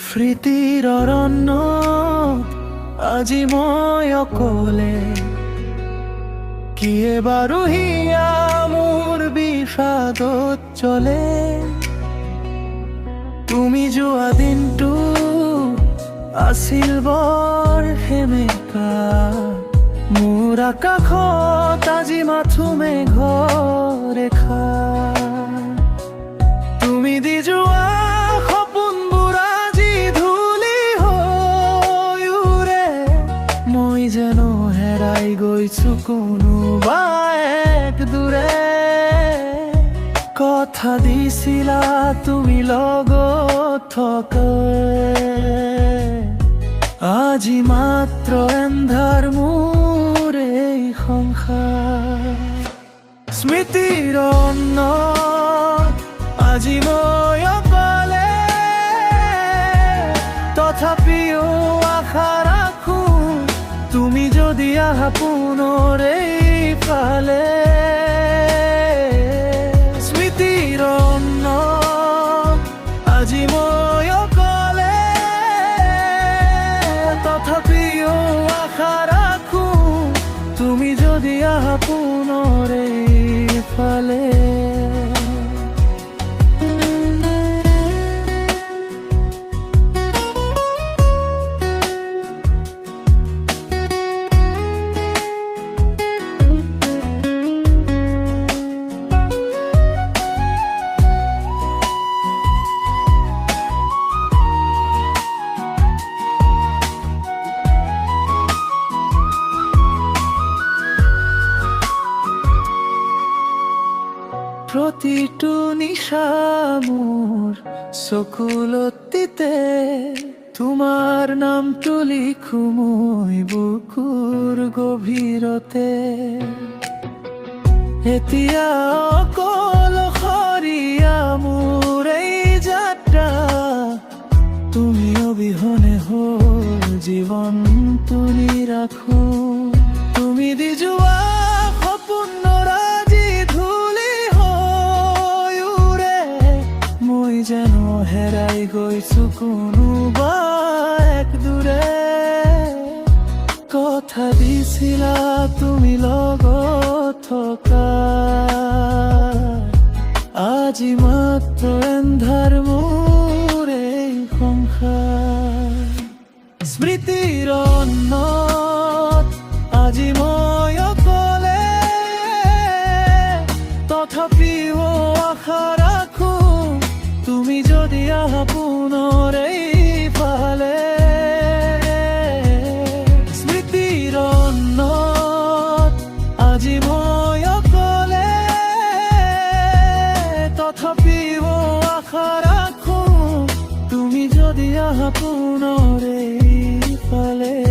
স্মৃতিৰ অৰণ্য আজি মই অকলে কিয়ে বাৰু হিয়া মোৰ বিষাদত জ্বলে তুমি যোৱা দিনটো আছিল বৰ সেমেকা মোৰ আকাশত আজি মাথো মেঘৰ ৰেখা তুমি দি যোৱা সপোনবোৰ আজি ধূলি হৈ উৰে মই যেন হেৰাই গৈছো কোনোবা এক দূৰে কথা দিছিলা তুমি লগত থকাই আজি মাত্ৰ এন্ধাৰ মোৰ এই সংসাৰ স্মৃতিৰ অন্নত আজি মই অকলে তথাপিও আশা ৰাখো তুমি যদি আহা পুনৰ এইফালে স্মৃতিৰ অন্নত আজি মই অকলে তথাপিও আশা ৰাখো তুমি যদি আহা পুনৰ এইফালে প্ৰতিটো নিশা মোৰ চকুলতিতে তোমাৰ নামটো লিখো মই বুকুৰ গভীৰতে এতিয়া অকলশৰীয়া মোৰ এই যাত্ৰা তুমি অবিহনে হ'ল জীৱনটো নিৰাখো তুমি দি যোৱা সপোনৰ আজি ধূলি হৈ উৰে মই যেন হেৰাই গৈছো কোনোবা এক দূৰে কথা দিছিলা তুমি লগত থকাৰ আজি মাত্ৰ এন্ধাৰ মোৰ এই সংসাৰ স্মৃতিৰ অন্নত আজি মই অকলে তথাপিও আশা ৰাখো তুমি যদি আহা পুনৰ এইফালে স্মৃতিৰ অন্নত আজি মই অকলে তথাপিও আশা ৰাখো তুমি যদি আহা পুনৰ এইফালে